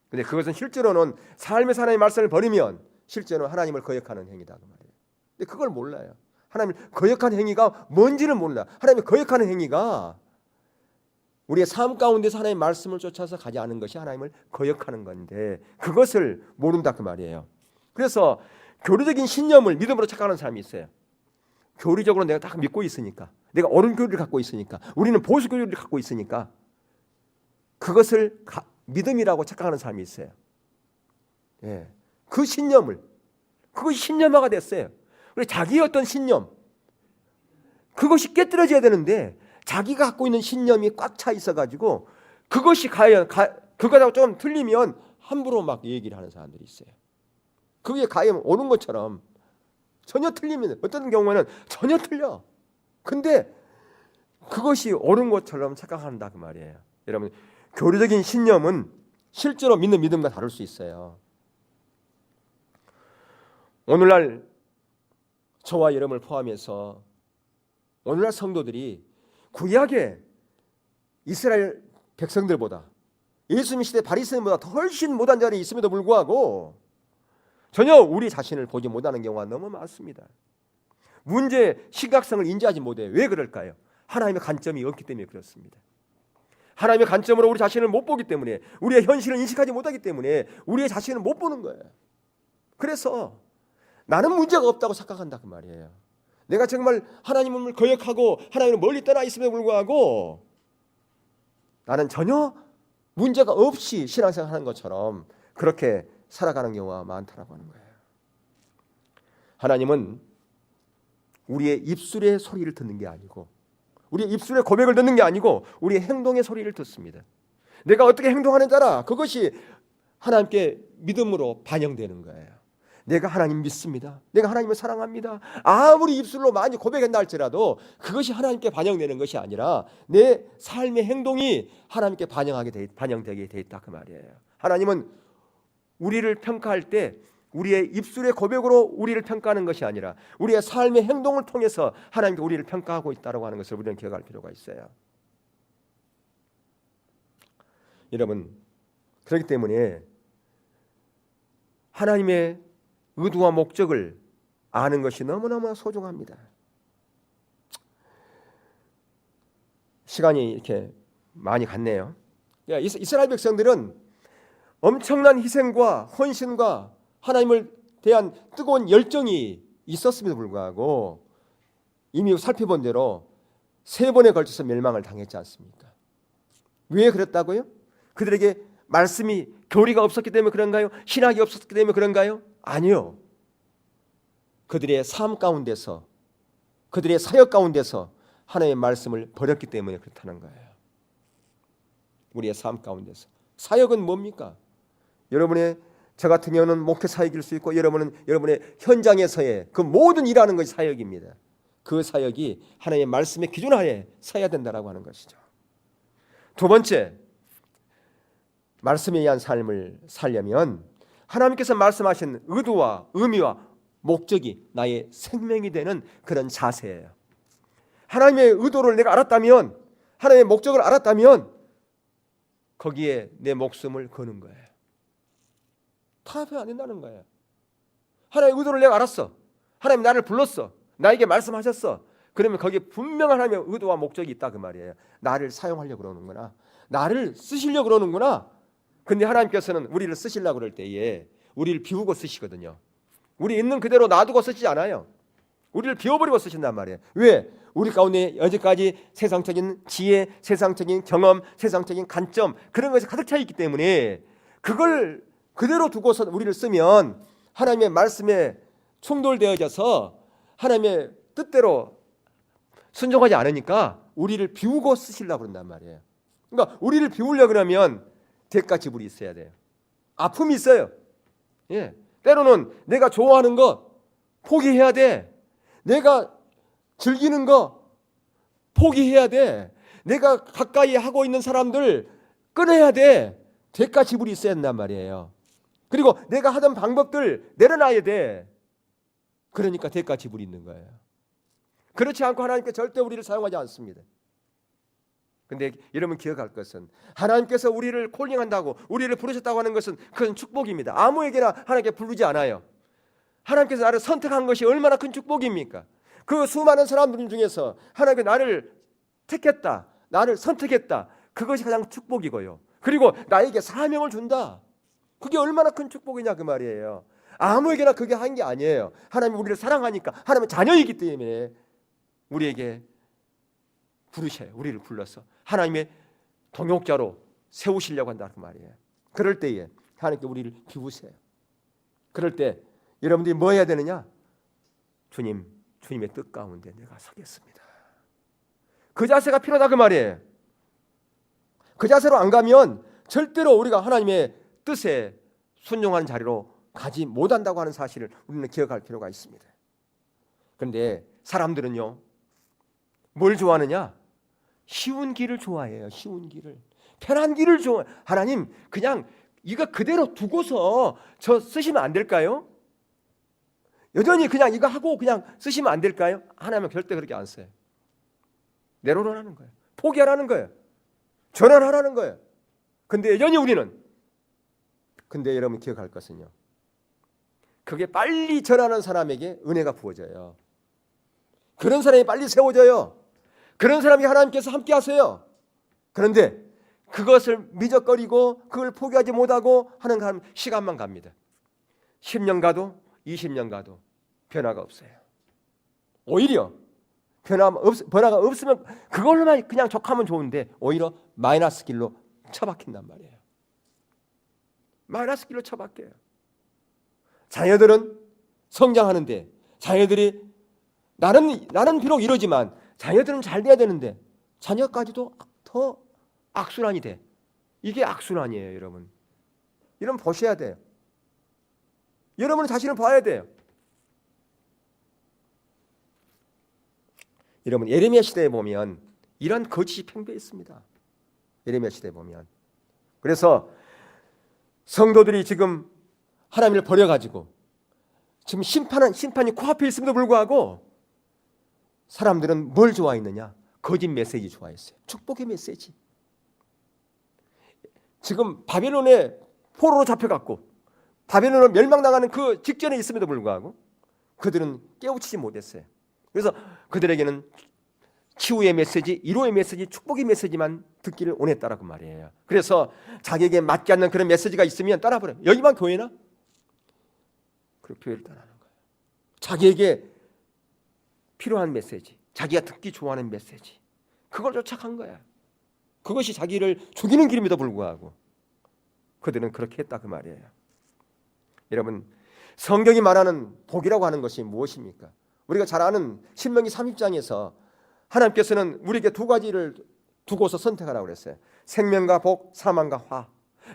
근데 그것은 실제로는 삶의 하나님의 말씀을 버리면 실제로 하나님을 거역하는 행위다 그 말이에요. 근데 그걸 몰라요. 하나님을 거역하는 행위가 뭔지를 몰라. 하나님을 거역하는 행위가 우리의 삶 가운데서 하나님의 말씀을 쫓아서 가지 않은 것이 하나님을 거역하는 건데 그것을 모른다 그 말이에요. 그래서 교리적인 신념을 믿음으로 착각하는 사람이 있어요. 교리적으로 내가 딱 믿고 있으니까, 내가 옳은 교리를 갖고 있으니까, 우리는 보수 교리를 갖고 있으니까 그것을 믿음이라고 착각하는 사람이 있어요. 예, 그 신념을, 그것이 신념화가 됐어요. 그래서 자기의 어떤 신념, 그것이 깨뜨려져야 되는데 자기가 갖고 있는 신념이 꽉 차 있어가지고 그것이 과연 그거하고 좀 틀리면 함부로 막 얘기를 하는 사람들이 있어요. 그게 과연 옳은 것처럼 전혀 틀리면 어떤 경우에는 전혀 틀려. 근데 그것이 옳은 것처럼 착각한다 그 말이에요. 여러분, 교리적인 신념은 실제로 믿는 믿음과 다를 수 있어요. 오늘날 저와 여러분을 포함해서 오늘날 성도들이 구약의 이스라엘 백성들보다 예수님 시대 바리새인보다 더 훨씬 못한 자리에 있음에도 불구하고 전혀 우리 자신을 보지 못하는 경우가 너무 많습니다. 문제의 심각성을 인지하지 못해요. 왜 그럴까요? 하나님의 관점이 없기 때문에 그렇습니다. 하나님의 관점으로 우리 자신을 못 보기 때문에, 우리의 현실을 인식하지 못하기 때문에 우리의 자신을 못 보는 거예요. 그래서 나는 문제가 없다고 착각한다 그 말이에요. 내가 정말 하나님을 거역하고 하나님을 멀리 떠나 있음에도 불구하고 나는 전혀 문제가 없이 신앙생활하는 것처럼 그렇게 살아가는 경우가 많다라고 하는 거예요. 하나님은 우리의 입술의 소리를 듣는 게 아니고, 우리의 입술의 고백을 듣는 게 아니고 우리의 행동의 소리를 듣습니다. 내가 어떻게 행동하는 자라, 그것이 하나님께 믿음으로 반영되는 거예요. 내가 하나님 믿습니다. 내가 하나님을 사랑합니다. 아무리 입술로 많이 고백한다 할지라도 그것이 하나님께 반영되는 것이 아니라 내 삶의 행동이 하나님께 반영되게 돼 있다 그 말이에요. 하나님은 우리를 평가할 때 우리의 입술의 고백으로 우리를 평가하는 것이 아니라 우리의 삶의 행동을 통해서 하나님께 우리를 평가하고 있다고 하는 것을 우리는 기억할 필요가 있어요. 여러분, 그렇기 때문에 하나님의 의도와 목적을 아는 것이 너무너무 소중합니다. 시간이 이렇게 많이 갔네요. 이스라엘 백성들은 엄청난 희생과 헌신과 하나님을 대한 뜨거운 열정이 있었음에도 불구하고 이미 살펴본 대로 3번에 걸쳐서 멸망을 당했지 않습니까? 왜 그랬다고요? 그들에게 말씀이 교리가 없었기 때문에 그런가요? 신학이 없었기 때문에 그런가요? 아니요. 그들의 삶 가운데서, 그들의 사역 가운데서 하나님의 말씀을 버렸기 때문에 그렇다는 거예요. 우리의 삶 가운데서. 사역은 뭡니까? 여러분의, 저 같은 경우는 목회 사역일 수 있고, 여러분은 여러분의 현장에서의 그 모든 일하는 것이 사역입니다. 그 사역이 하나님의 말씀의 기준 하에 서야 된다라고 하는 것이죠. 두 번째, 말씀에 의한 삶을 살려면 하나님께서 말씀하신 의도와 의미와 목적이 나의 생명이 되는 그런 자세예요. 하나님의 의도를 내가 알았다면, 하나님의 목적을 알았다면 거기에 내 목숨을 거는 거예요. 타협이 안 된다는 거예요. 하나님의 의도를 내가 알았어. 하나님 나를 불렀어. 나에게 말씀하셨어. 그러면 거기에 분명한 하나님의 의도와 목적이 있다 그 말이에요. 나를 사용하려고 그러는구나. 나를 쓰시려고 그러는구나. 근데 하나님께서는 우리를 쓰시려고 그럴 때에 우리를 비우고 쓰시거든요. 우리 있는 그대로 놔두고 쓰시지 않아요. 우리를 비워버리고 쓰신단 말이에요. 왜? 우리 가운데 여지까지 세상적인 지혜, 세상적인 경험, 세상적인 관점, 그런 것이 가득 차 있기 때문에 그걸 그대로 두고서 우리를 쓰면 하나님의 말씀에 충돌되어져서 하나님의 뜻대로 순종하지 않으니까 우리를 비우고 쓰시려고 그런단 말이에요. 그러니까 우리를 비우려고 그러면 대가 지불이 있어야 돼요. 아픔이 있어요. 예. 때로는 내가 좋아하는 거 포기해야 돼. 내가 즐기는 거 포기해야 돼. 내가 가까이 하고 있는 사람들 끊어야 돼. 대가 지불이 있어야 한단 말이에요. 그리고 내가 하던 방법들 내려놔야 돼. 그러니까 대가 지불이 있는 거예요. 그렇지 않고 하나님께 절대 우리를 사용하지 않습니다. 근데 여러분 기억할 것은 하나님께서 우리를 콜링한다고, 우리를 부르셨다고 하는 것은 그건 축복입니다. 아무에게나 하나님께 부르지 않아요. 하나님께서 나를 선택한 것이 얼마나 큰 축복입니까? 그 수많은 사람들 중에서 하나님께 나를 택했다, 나를 선택했다. 그것이 가장 축복이고요. 그리고 나에게 사명을 준다. 그게 얼마나 큰 축복이냐 그 말이에요. 아무에게나 그게 한 게 아니에요. 하나님이 우리를 사랑하니까, 하나님의 자녀이기 때문에 우리에게 부르셔요. 우리를 불러서 하나님의 동역자로 세우시려고 한다 그 말이에요. 그럴 때에 하나님께 우리를 비우세요. 그럴 때 여러분들이 뭐 해야 되느냐? 주님의 뜻 가운데 내가 서겠습니다. 그 자세가 필요하다 그 말이에요. 그 자세로 안 가면 절대로 우리가 하나님의 뜻에 순종하는 자리로 가지 못한다고 하는 사실을 우리는 기억할 필요가 있습니다. 그런데 사람들은요, 뭘 좋아하느냐? 쉬운 길을 좋아해요. 쉬운 길을, 편한 길을 좋아해요. 하나님 그냥 이거 그대로 두고서 저 쓰시면 안 될까요? 여전히 그냥 이거 하고 그냥 쓰시면 안 될까요? 하나님은 절대 그렇게 안 써요. 내려놓으라는 거예요. 포기하라는 거예요. 전환하라는 거예요. 근데 여전히 우리는, 근데 여러분 기억할 것은요, 그게 빨리 전하는 사람에게 은혜가 부어져요. 그런 사람이 빨리 세워져요. 그런 사람이 하나님께서 함께 하세요. 그런데 그것을 미적거리고 그걸 포기하지 못하고 하는 사람 시간만 갑니다. 10년 가도 20년 가도 변화가 없어요. 오히려 변화가 없으면 그걸로만 그냥 족하면 좋은데 오히려 마이너스 길로 처박힌단 말이에요. 마이너스 길로 처박혀요. 자녀들은 성장하는데, 자녀들이 나는 비록 이러지만 자녀들은 잘 돼야 되는데 자녀까지도 더 악순환이 돼. 이게 악순환이에요, 여러분. 여러분 보셔야 돼요. 여러분은 자신을 봐야 돼요. 여러분 예레미야 시대에 보면 이런 거짓이 팽배했습니다. 예레미야 시대에 보면. 그래서 성도들이 지금 하나님을 버려가지고 지금 심판이 코앞에 있음에도 불구하고 사람들은 뭘 좋아했느냐? 거짓 메시지 좋아했어요. 축복의 메시지. 지금 바벨론의 포로로 잡혀갔고 바벨론으로 멸망당하는 그 직전에 있음에도 불구하고 그들은 깨우치지 못했어요. 그래서 그들에게는 치유의 메시지, 위로의 메시지, 축복의 메시지만 듣기를 원했다라고 말이에요. 그래서 자기에게 맞지 않는 그런 메시지가 있으면 떠나버려요. 여기만 교회나? 그리고 교회를 떠나는 거예요. 자기에게 필요한 메시지, 자기가 듣기 좋아하는 메시지, 그걸 쫓아간 거야. 그것이 자기를 죽이는 길임에도 불구하고 그들은 그렇게 했다 그 말이에요. 여러분 성경이 말하는 복이라고 하는 것이 무엇입니까? 우리가 잘 아는 신명기 30장에서 하나님께서는 우리에게 두 가지를 두고서 선택하라고 그랬어요. 생명과 복, 사망과 화.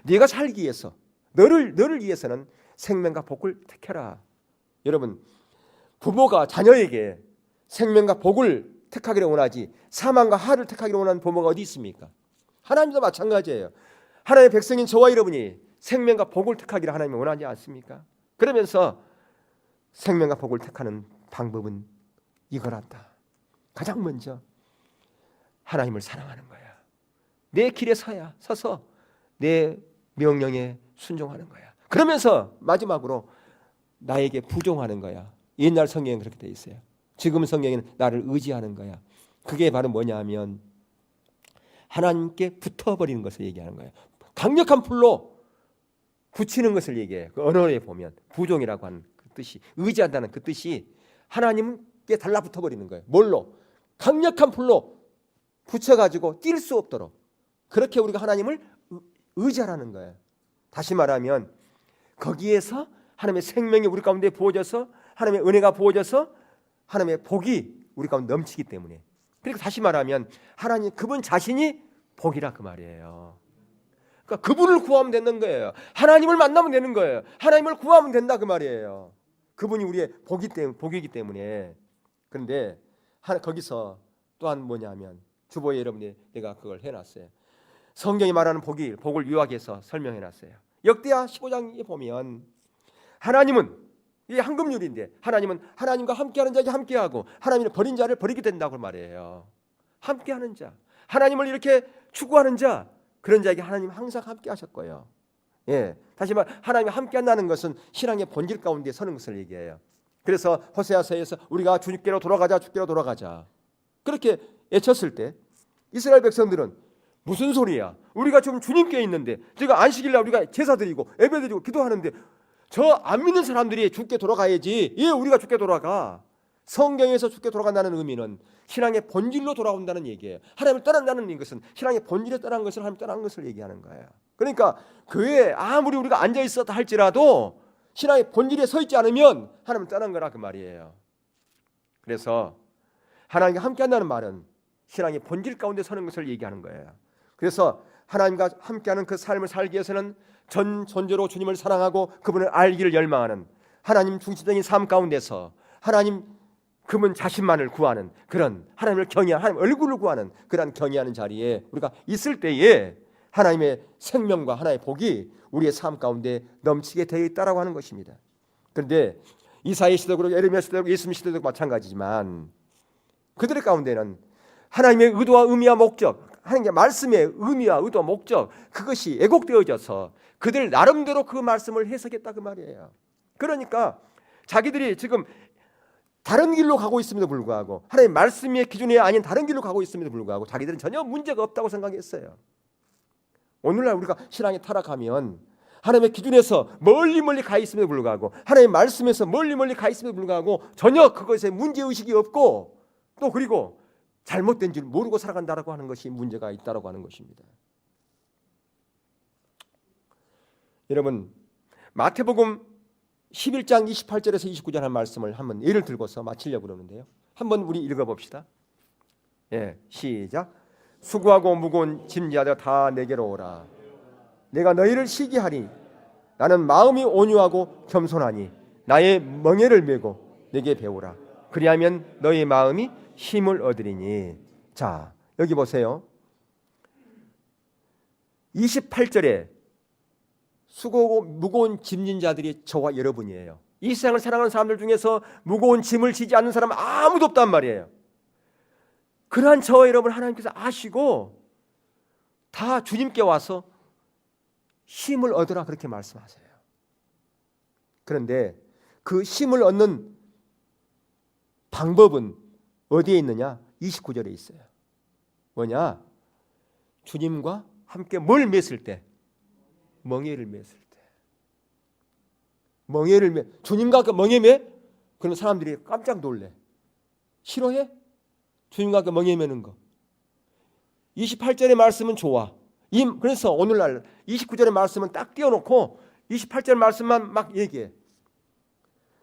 네가 살기 위해서, 너를 위해서는 생명과 복을 택해라. 여러분 부모가 자녀에게 생명과 복을 택하기를 원하지 사망과 화를 택하기를 원하는 부모가 어디 있습니까? 하나님도 마찬가지예요. 하나님의 백성인 저와 여러분이 생명과 복을 택하기를 하나님이 원하지 않습니까? 그러면서 생명과 복을 택하는 방법은 이거란다. 가장 먼저 하나님을 사랑하는 거야. 내 길에 서서 내 명령에 순종하는 거야. 그러면서 마지막으로 나에게 부종하는 거야. 옛날 성경에는 그렇게 돼 있어요. 지금 성경에는 나를 의지하는 거야. 그게 바로 뭐냐 하면 하나님께 붙어버리는 것을 얘기하는 거예요. 강력한 풀로 붙이는 것을 얘기해요. 그 언어에 보면 부종이라고 하는 그 뜻이, 의지한다는 그 뜻이 하나님께 달라붙어버리는 거예요. 뭘로? 강력한 풀로 붙여가지고 뛸 수 없도록 그렇게 우리가 하나님을 의지하라는 거예요. 다시 말하면 거기에서 하나님의 생명이 우리 가운데 부어져서 하나님의 은혜가 부어져서 하나님의 복이 우리 가운데 넘치기 때문에, 그러니까 다시 말하면 하나님 그분 자신이 복이라 그 말이에요. 그러니까 그분을 구하면 되는 거예요. 하나님을 만나면 되는 거예요. 하나님을 구하면 된다 그 말이에요. 그분이 우리의 복이기 때문에. 그런데 거기서 또한 뭐냐면 주보에 여러분이 내가 그걸 해놨어요. 성경이 말하는 복을 요약해서 설명해놨어요. 역대하 15장에 보면 하나님은 이게 황금률인데 하나님은 하나님과 함께하는 자에게 함께하고 하나님은 버린 자를 버리게 된다고 말해요. 함께하는 자, 하나님을 이렇게 추구하는 자, 그런 자에게 하나님 항상 함께하실 거예요. 예, 다시 말 하나님과 함께한다는 것은 신앙의 본질 가운데 서는 것을 얘기해요. 그래서 호세아서에서 우리가 주께로 돌아가자, 주께로 돌아가자 그렇게 외쳤을 때 이스라엘 백성들은 무슨 소리야? 우리가 지금 주님께 있는데 제가 안식일날 우리가 제사 드리고 예배 드리고 기도하는데 저 안 믿는 사람들이 주께 돌아가야지. 예, 우리가 주께 돌아가. 성경에서 주께 돌아간다는 의미는 신앙의 본질로 돌아온다는 얘기예요. 하나님을 떠난다는 것은 신앙의 본질에 떠난 것을 하나님 떠난 것을 얘기하는 거예요. 그러니까 교회에 아무리 우리가 앉아 있었다 할지라도 신앙의 본질에 서 있지 않으면 하나님을 떠난 거라 그 말이에요. 그래서 하나님과 함께한다는 말은 신앙의 본질 가운데 서는 것을 얘기하는 거예요. 그래서 하나님과 함께하는 그 삶을 살기 위해서는 전 존재로 주님을 사랑하고 그분을 알기를 열망하는 하나님 중심적인 삶 가운데서 하나님 그분 자신만을 구하는 그런 하나님을 경외하는 하나님 얼굴을 구하는 그런 경외하는 자리에 우리가 있을 때에 하나님의 생명과 하나님의 복이 우리의 삶 가운데 넘치게 되어 있다라고 하는 것입니다. 그런데 이사야 시대도 그렇고 예레미야 시대도 그렇고 예수님 시대도 마찬가지지만 그들의 가운데는 하나님의 의도와 의미와 목적, 하나님의 말씀의 의미와 의도와 목적 그것이 왜곡되어져서 그들 나름대로 그 말씀을 해석했다 그 말이에요. 그러니까 자기들이 지금 다른 길로 가고 있음에도 불구하고 하나님의 말씀의 기준이 아닌 다른 길로 가고 있음에도 불구하고 자기들은 전혀 문제가 없다고 생각했어요. 오늘날 우리가 신앙에 타락하면 하나님의 기준에서 멀리 가 있음에도 불구하고 하나님의 말씀에서 멀리 가 있음에도 불구하고 전혀 그것에 문제의식이 없고 또 그리고 잘못된 줄 모르고 살아간다라고 하는 것이 문제가 있다라고 하는 것입니다. 여러분 마태복음 11장 28절에서 29절 한 말씀을 한번 예를 들고서 마치려고 그러는데요. 한번 우리 읽어봅시다. 예, 시작. 수고하고 무거운 짐자들 다 내게로 오라. 내가 너희를 쉬게 하리. 나는 마음이 온유하고 겸손하니 나의 멍에를 메고 내게 배우라. 그리하면 너희 마음이 힘을 얻으리니. 자, 여기 보세요. 28절에 수고하고 무거운 짐진 자들이 저와 여러분이에요. 이 세상을 사랑하는 사람들 중에서 무거운 짐을 지지 않는 사람은 아무도 없단 말이에요. 그러한 저와 여러분 하나님께서 아시고 다 주님께 와서 힘을 얻으라 그렇게 말씀하세요. 그런데 그 힘을 얻는 방법은 어디에 있느냐? 29절에 있어요. 뭐냐? 주님과 함께 뭘 맺을 때? 멍에를 맺을 때. 멍에를 주님과 그 멍에 매? 그런 사람들이 깜짝 놀래. 싫어해? 주님과 그 멍에 매는 거. 28절의 말씀은 좋아. 그래서 오늘날 29절의 말씀은 딱 띄워놓고 28절 말씀만 막 얘기해.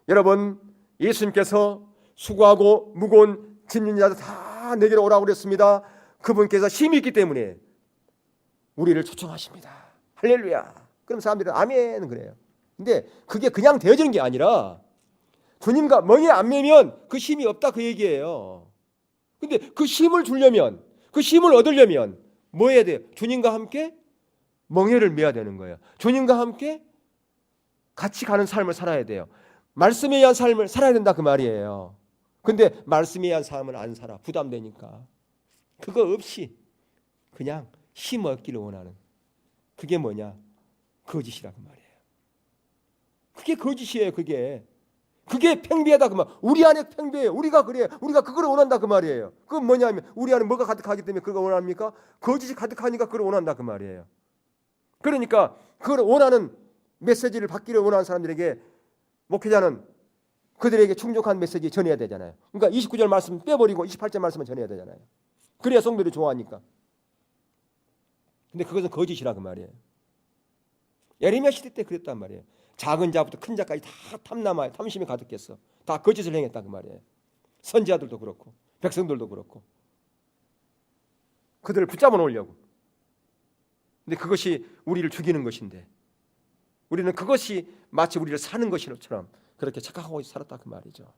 여러분, 예수님께서 수고하고 무거운 짐진 자들 다 내게로 오라고 그랬습니다. 그분께서 힘이 있기 때문에 우리를 초청하십니다. 할렐루야. 그럼 사람들은 아멘 그래요. 근데 그게 그냥 되어지는 게 아니라 주님과 멍에 안 매면 그 힘이 없다 그 얘기예요. 근데 그 힘을 주려면 그 힘을 얻으려면 뭐 해야 돼요? 주님과 함께 멍에를 매야 되는 거예요. 주님과 함께 같이 가는 삶을 살아야 돼요. 말씀에 의한 삶을 살아야 된다 그 말이에요. 근데 말씀에 의한 삶을 안 살아. 부담되니까. 그거 없이 그냥 힘 얻기를 원하는 그게 뭐냐? 거짓이라 그 말이에요. 그게 거짓이에요. 그게 팽배하다 그 말. 우리 안에 팽배해요. 우리가 그래요. 우리가 그걸 원한다 그 말이에요. 그건 뭐냐면 우리 안에 뭐가 가득하기 때문에 그걸 원합니까? 거짓이 가득하니까 그걸 원한다 그 말이에요. 그러니까 그걸 원하는 메시지를 받기를 원하는 사람들에게 목회자는 그들에게 충족한 메시지 전해야 되잖아요. 그러니까 29절 말씀 빼버리고 28절 말씀을 전해야 되잖아요. 그래야 성도들이 좋아하니까. 근데 그것은 거짓이라 그 말이에요. 예레미야 시대 때 그랬단 말이에요. 작은 자부터 큰 자까지 다 탐남아요. 탐심이 가득했어. 다 거짓을 행했다 그 말이에요. 선지자들도 그렇고 백성들도 그렇고 그들을 붙잡아 놓으려고. 근데 그것이 우리를 죽이는 것인데 우리는 그것이 마치 우리를 사는 것처럼 그렇게 착각하고 살았다 그 말이죠.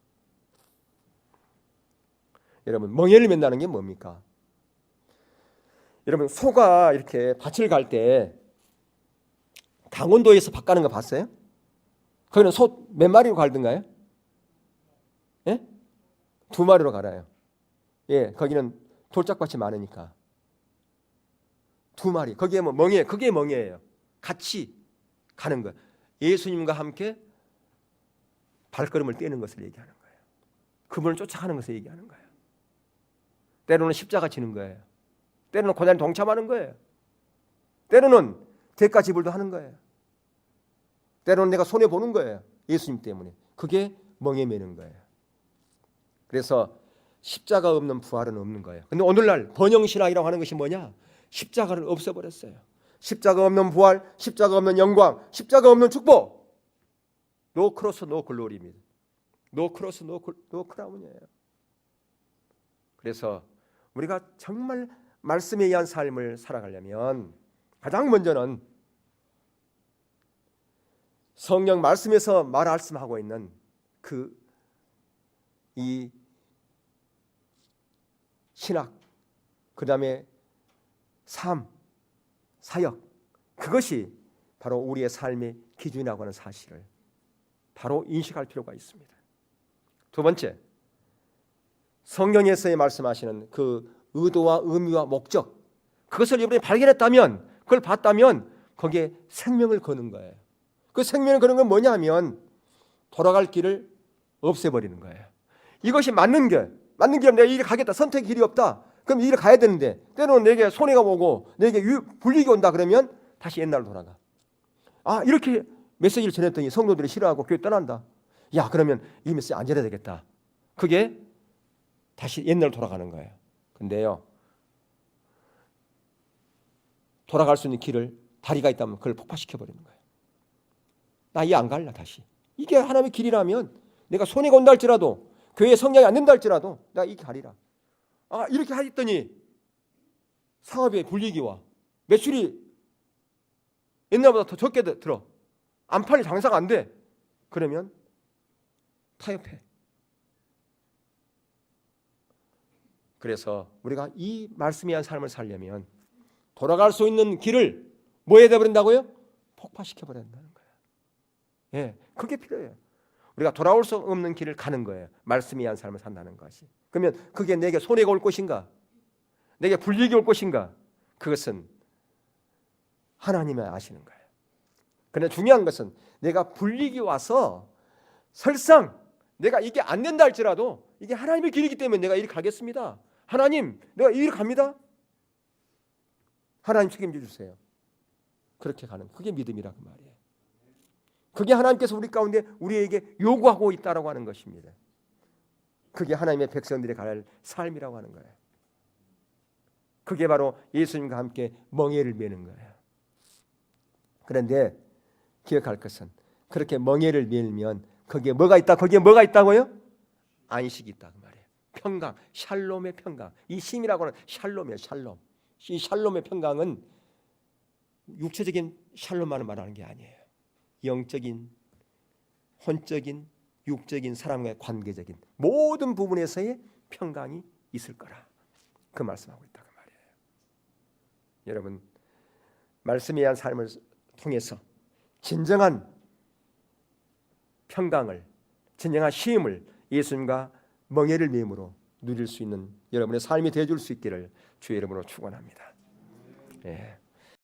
여러분 멍에를 맨다는 게 뭡니까? 여러분 소가 이렇게 밭을 갈 때 강원도에서 밭 가는 거 봤어요? 거기는 소 몇 마리로 갈던가요? 예? 2마리로 갈아요. 예, 거기는 돌짝밭이 많으니까 2마리. 거기에 뭐 멍에, 그게 멍에예요. 같이 가는 거예요. 예수님과 함께 발걸음을 떼는 것을 얘기하는 거예요. 그분을 쫓아가는 것을 얘기하는 거예요. 때로는 십자가 지는 거예요. 때로는 고난에 동참하는 거예요. 때로는 대가 지불도 하는 거예요. 때로는 내가 손해 보는 거예요. 예수님 때문에. 그게 멍에 매는 거예요. 그래서 십자가 없는 부활은 없는 거예요. 근데 오늘날 번영신학이라고 하는 것이 뭐냐? 십자가를 없애버렸어요. 십자가 없는 부활, 십자가 없는 영광, 십자가 없는 축복. 노 크로스 노 글로리입니다. 노 크로스 노 크라운이에요. 그래서 우리가 정말 말씀에 의한 삶을 살아가려면 가장 먼저는 성령 말씀에서 말씀하고 있는 이 신학, 그 다음에 삶, 사역, 그것이 바로 우리의 삶의 기준이라고 하는 사실을 바로 인식할 필요가 있습니다. 두 번째, 성경에서 말씀하시는 그 의도와 의미와 목적, 그것을 여러분이 발견했다면, 그걸 봤다면 거기에 생명을 거는 거예요. 그 생명을 거는 건 뭐냐 하면 돌아갈 길을 없애버리는 거예요. 이것이 맞는 길이면 내가 이리 가겠다. 선택의 길이 없다. 그럼 이리 가야 되는데 때로는 내게 손해가 오고 내게 불이익이 온다 그러면 다시 옛날로 돌아가. 아, 이렇게 메시지를 전했더니 성도들이 싫어하고 교회 떠난다. 야, 그러면 이 메시지 안 전해야 되겠다. 그게 다시 옛날로 돌아가는 거예요. 근데요, 돌아갈 수 있는 길을 다리가 있다면 그걸 폭파시켜버리는 거예요. 나 이 안 갈라 다시. 이게 하나님의 길이라면 내가 손해가 온다 할지라도 교회에 성장이 안 된다 할지라도 나 이 가리라. 아, 이렇게 하였더니 사업에 불이익이 와. 매출이 옛날보다 더 적게 들어. 안 팔리 장사가 안 돼. 그러면 타협해. 그래서 우리가 이 말씀에 의한 삶을 살려면 돌아갈 수 있는 길을 뭐 해야 버린다고요? 폭파시켜버려야 된다는 거예요. 예, 그게 필요해요. 우리가 돌아올 수 없는 길을 가는 거예요. 말씀에 의한 삶을 산다는 것이. 그러면 그게 내게 손해가 올 것인가? 내게 불이익이 올 것인가? 그것은 하나님이 아시는 거예요. 그런데 중요한 것은 내가 불이익이 와서 설상 내가 이게 안 된다 할지라도 이게 하나님의 길이기 때문에 내가 이리 가겠습니다. 하나님, 내가 이리 갑니다. 하나님 책임져 주세요. 그렇게 가는, 그게 믿음이라 그 말이에요. 그게 하나님께서 우리 가운데 우리에게 요구하고 있다라고 하는 것입니다. 그게 하나님의 백성들이 갈 삶이라고 하는 거예요. 그게 바로 예수님과 함께 멍에를 매는 거예요. 그런데 기억할 것은 그렇게 멍에를 매면 거기에 뭐가 있다? 거기에 뭐가 있다고요? 안식이 있다 그 말이에요. 평강, 샬롬의 평강. 이 심이라고 하는 샬롬이에요. 샬롬. 이 샬롬의 평강은 육체적인 샬롬만을 말하는 게 아니에요. 영적인, 혼적인, 육적인, 사람과의 관계적인 모든 부분에서의 평강이 있을 거라. 그 말씀하고 있다 그 말이에요. 여러분, 말씀에 의한 삶을 통해서 진정한 평강을, 진정한 쉼을 예수님과 멍에를 매음으로 누릴 수 있는 여러분의 삶이 되어줄 수 있기를 주의 이름으로 축원합니다. 예.